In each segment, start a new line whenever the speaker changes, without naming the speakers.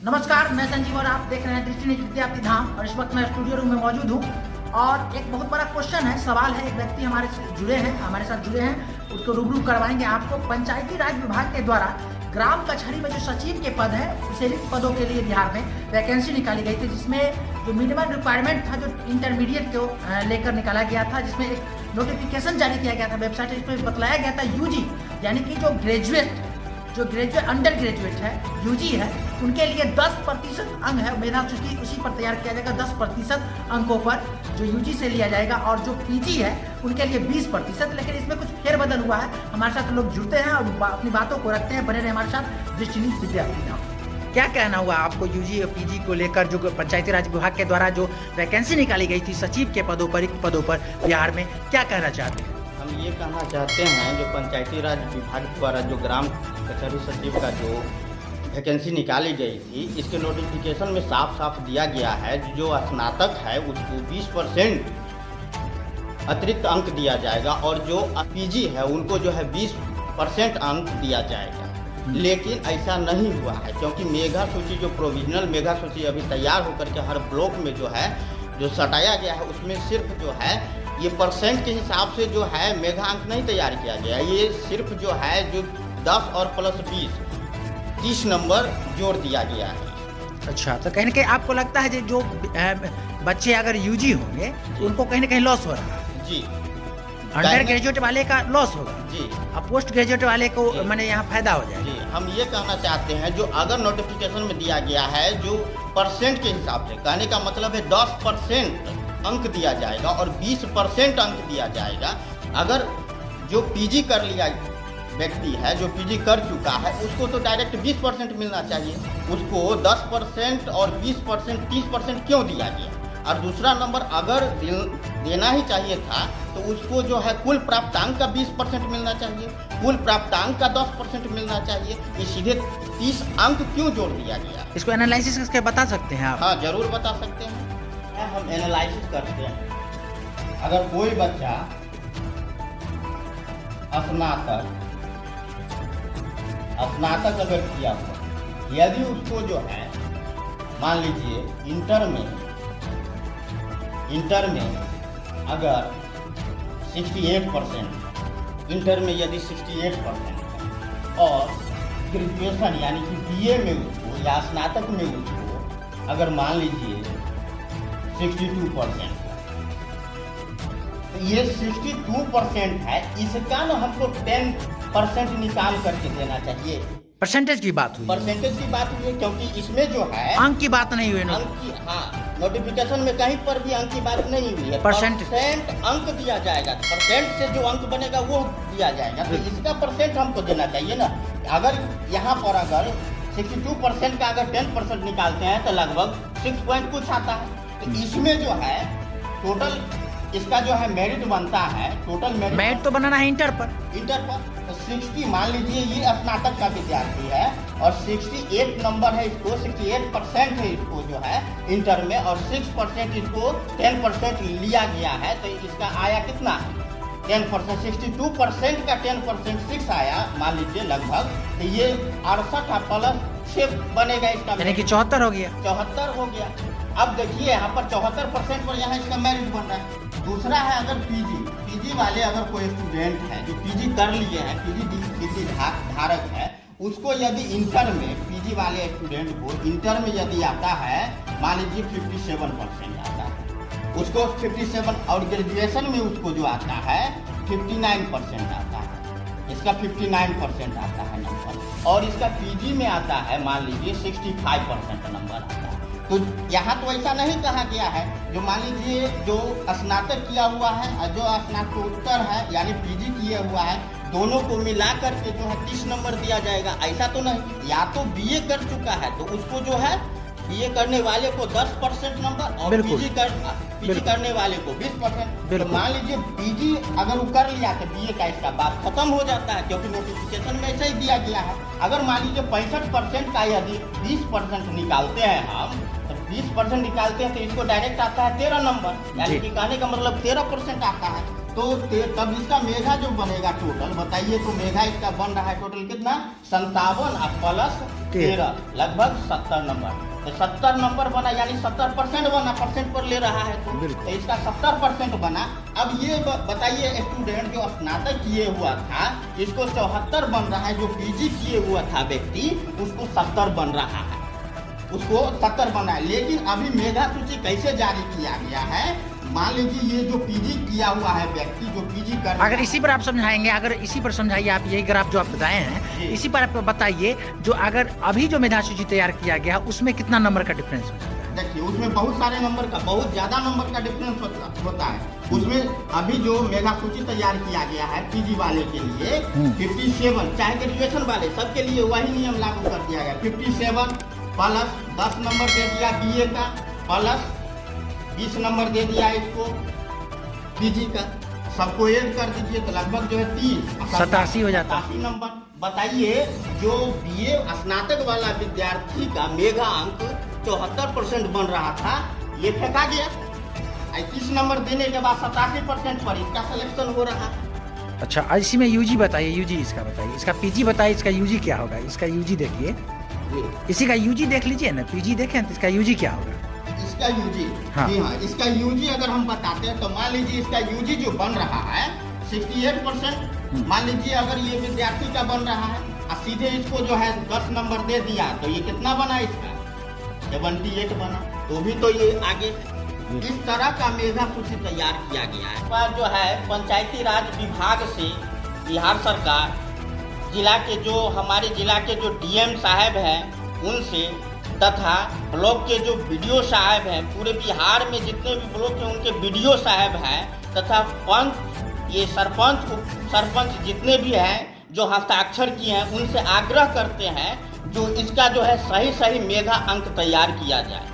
नमस्कार, मैं संजीव और आप देख रहे हैं दृष्टि निज विद्यार्थी धाम। और इस वक्त मैं स्टूडियो रूम में मौजूद हूँ और एक बहुत बड़ा क्वेश्चन है, सवाल है। एक व्यक्ति हमारे साथ जुड़े हैं, उसको रूबरू करवाएंगे आपको। पंचायती राज विभाग के द्वारा ग्राम कचहरी में जो सचिव के पद है, उस रिक्त पदों के लिए बिहार में वैकेंसी निकाली गई थी, जिसमें जो मिनिमम रिक्वायरमेंट था, जो इंटरमीडिएट को लेकर निकाला गया था, जिसमें एक नोटिफिकेशन जारी किया गया था वेबसाइट। इसमें बतलाया गया था यूजी यानी कि जो अंडर ग्रेजुएट है, यूजी है, उनके लिए 10% अंक है मेधा सूची, उसी पर तैयार किया जाएगा। 10% अंकों पर जो यूजी से लिया जाएगा, और जो पीजी है उनके लिए 20%। लेकिन इसमें कुछ फेरबदल हुआ है। हमारे साथ लोग जुड़ते हैं और अपनी बातों को रखते हैं। बने रहे हमारे साथ दृष्टि निज विद्यार्थी धाम। क्या कहना हुआ आपको यूजी और पीजी को लेकर, जो पंचायती राज विभाग के द्वारा जो वैकेंसी निकाली गई थी सचिव के पदों पर, रिक्त पदों पर बिहार में, क्या कहना चाहते हैं?
हम ये कहना चाहते हैं, जो पंचायती राज विभाग द्वारा जो ग्राम कचहरी सचिव का जो वैकेंसी निकाली गई थी, इसके नोटिफिकेशन में साफ साफ दिया गया है जो स्नातक है उसको 20% अतिरिक्त अंक दिया जाएगा, और जो पीजी है उनको जो है 20% अंक दिया जाएगा। लेकिन ऐसा नहीं हुआ है, क्योंकि मेधा सूची, जो प्रोविजनल मेधा सूची अभी तैयार होकर के हर ब्लॉक में जो है जो सटाया गया है, उसमें सिर्फ जो है ये परसेंट के हिसाब से जो है मेधा अंक नहीं तैयार किया गया। ये सिर्फ जो है जो 10 और प्लस 20 30 नंबर जोड़ दिया गया है।
अच्छा, तो कहीं ना कहीं आपको लगता है जो बच्चे अगर यूजी होंगे तो उनको कहीं ना कहीं लॉस हो रहा है?
जी,
अंडर ग्रेजुएट वाले का लॉस होगा
जी,
और पोस्ट ग्रेजुएट वाले को मैंने यहाँ फायदा हो जाएगा।
जी, हम ये कहना चाहते हैं, जो अगर नोटिफिकेशन में दिया गया है जो परसेंट के हिसाब से, कहने का मतलब है 10% अंक दिया जाएगा और 20% अंक दिया जाएगा। अगर जो पीजी कर लिया व्यक्ति है, जो पीजी कर चुका है, उसको तो डायरेक्ट 20% मिलना चाहिए। उसको 10% और 20% 30% क्यों दिया गया? और दूसरा नंबर, अगर देना ही चाहिए था तो उसको जो है कुल प्राप्तांक का 20% मिलना चाहिए, कुल प्राप्तांक का 10% मिलना चाहिए। ये सीधे 30 अंक क्यों जोड़ दिया गया?
इसको एनालिसिस करके बता सकते हैं आप?
हाँ, जरूर बता सकते हैं। हम एनालिसिस करते हैं। अगर कोई बच्चा स्नातक अगर किया हुआ, यदि उसको जो है मान लीजिए इंटर में अगर 68%, इंटर में यदि 68% और ग्रेजुएशन यानी कि बीए में उसको या स्नातक में उसको अगर मान लीजिए 62%, तो ये 62% है, इसका ना हमको 10% निकाल करके देना चाहिए।
परसेंटेज की बात हुई,
परसेंटेज की बात हुई है, क्योंकि इसमें जो है
अंक की बात नहीं हुई।
अंक की, हाँ, नोटिफिकेशन में कहीं पर भी अंक की बात नहीं हुई है।
परसेंट
अंक दिया जाएगा, परसेंट से जो अंक बनेगा वो दिया जाएगा, तो इसका परसेंट हमको देना चाहिए ना। अगर यहाँ पर अगर 62% का अगर 10% निकालते हैं तो लगभग 6 पॉइंट कुछ आता है। तो इसमें जो है टोटल इसका जो है मेरिट बनता है, टोटल
मेरिट तो बनाना है इंटर पर।
तो 60, मान लीजिए ये स्नातक का विद्यार्थी है और 68 नंबर है, इसको 68% है इसको जो है इंटर में, और 6% इसको 10% लिया गया है, तो इसका आया कितना? 10%। 62% का 10% 6 आया, मान लीजिए लगभग, तो ये 68 प्लस 6 बनेगा इसका,
यानी कि 74 हो गया।
74 हो गया। अब देखिए यहाँ पर 74% पर यहाँ इसका मेरिट बन रहा है। दूसरा है, अगर पीजी वाले अगर कोई स्टूडेंट है जो पीजी कर लिए हैं, पीजी धारक है, उसको यदि इंटर में, पीजी वाले स्टूडेंट को इंटर में यदि आता है, मान लीजिए 57% आता है उसको, 57, और ग्रेजुएशन में उसको जो आता है 59% आता है, इसका 59% आता है नंबर, और इसका पीजी में आता है मान लीजिए 65% नंबर आता है। तो यहाँ तो ऐसा नहीं कहा गया है, जो मान लीजिए जो स्नातक किया हुआ है और जो स्नातकोत्तर है यानी पीजी किया हुआ है, दोनों को मिला करके जो है 30 नंबर दिया जाएगा, ऐसा तो नहीं। या तो बीए कर चुका है तो उसको जो है बीए करने वाले को 10% नंबर, और पीजी करने वाले को 20%। तो मान लीजिए पीजी अगर वो कर लिया तो बीए का इसका बात खत्म हो जाता है, क्योंकि नोटिफिकेशन में ऐसा ही दिया गया है। अगर मान लीजिए 65% का यदि 20% निकालते हैं हम, तो 20% निकालते हैं तो इसको डायरेक्ट आता है 13 नंबर, यानी कि कहने का मतलब 13% आता है। तो तब इसका मेगा जो बनेगा टोटल बताइए। तो मेगा इसका बन रहा है टोटल कितना 57 और प्लस 13 लगभग 70 नंबर। तो 70 नंबर बना यानी 70% बना, परसेंट पर ले रहा है तो इसका 70% बना। अब ये बताइए स्टूडेंट जो स्नातक किए हुआ था इसको 74 बन रहा है, जो पीजी किए हुआ था व्यक्ति उसको 70 बन रहा है, उसको 70 बना है। लेकिन अभी मेधा सूची कैसे जारी किया गया है, मान लीजिए ये जो पीजी किया हुआ है व्यक्ति जो पीजी कर,
अगर इसी पर आप समझाएंगे, अगर इसी पर समझाइए आप, यही ग्राफ जो आप बताए हैं इसी पर आप बताइए, जो अगर अभी जो मेधा सूची तैयार किया गया उसमें कितना नंबर का डिफरेंस हो जाता है?
देखिए उसमें बहुत सारे नंबर का, बहुत ज्यादा नंबर का डिफरेंस होता है। उसमें अभी जो मेधा सूची तैयार किया गया है पीजी वाले के लिए 57, चाहे ग्रेजुएशन वाले सबके लिए वही नियम लागू कर दिया गया। 57 प्लस 10 नंबर दे दिया बीए का, प्लस 20 नंबर दे दिया इसको पीजी का, सबको ऐड कर दीजिए तो लगभग जो है 30
87 हो जाता है।
87 नंबर। बताइए जो बीए स्नातक वाला विद्यार्थी का मेगा अंक 74% बन रहा था, ये फेंका गया। 31 नंबर देने के बाद 87% पर इसका सिलेक्शन हो रहा है।
अच्छा, इसी में यूजी बताइए, यूजी इसका बताइए, इसका पीजी बताइए, इसका यूजी क्या होगा? इसका यूजी देखिए, इसी का यूजी देख लीजिए ना, पीजी देखें तो इसका यूजी क्या होगा?
इसका यूजी,
हाँ।
जी हाँ, इसका यूजी अगर हम बताते हैं तो मान लीजिए इसका यूजी जो बन रहा है 68%, मान लीजिए अगर ये विद्यार्थी का बन रहा है और सीधे इसको जो है 10 नंबर दे दिया तो ये कितना बना इसका 78 बना, तो भी तो ये आगे है। इस तरह का मेधा सूची तैयार किया गया है। पर जो है पंचायती राज विभाग से बिहार सरकार जिला के जो हमारे जिला के जो डीएम साहब हैं उनसे तथा ब्लॉक के जो बीडीओ साहब हैं, पूरे बिहार में जितने भी ब्लॉक के उनके बीडीओ साहब हैं तथा पंच, ये सरपंच जितने भी हैं जो हस्ताक्षर किए हैं उनसे आग्रह करते हैं जो इसका जो है सही मेधा अंक तैयार किया जाए,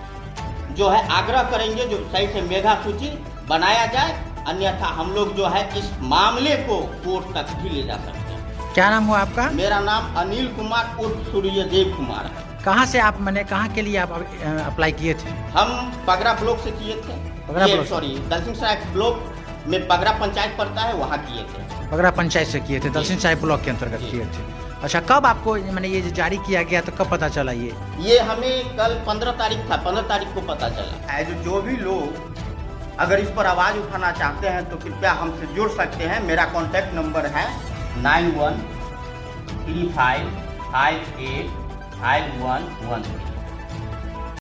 जो है आग्रह करेंगे जो सही से मेधा सूची बनाया जाए, अन्यथा हम लोग जो है इस मामले को कोर्ट तक भी ले जा सकते हैं।
क्या नाम हुआ आपका?
मेरा नाम अनिल कुमार उर्फ सूर्यदेव कुमार है।
कहाँ से आप, मैंने कहाँ के लिए आप अप्लाई किए थे?
हम पगरा ब्लॉक से किए थे,
पगरा ब्लॉक,
सॉरी दलसिंह सराय ब्लॉक में पगरा पंचायत पड़ता है, वहाँ किए थे।
पगरा पंचायत से किए थे, दलसिंह सराय ब्लॉक के अंतर्गत किए थे। अच्छा, कब आपको मैंने ये जारी किया गया तो कब पता चला?
ये हमें कल 15 तारीख था, 15 तारीख को पता चला है। जो भी लोग अगर इस पर आवाज़ उठाना चाहते हैं तो कृपया हमसे जुड़ सकते हैं। मेरा कॉन्टैक्ट नंबर है 9135585113।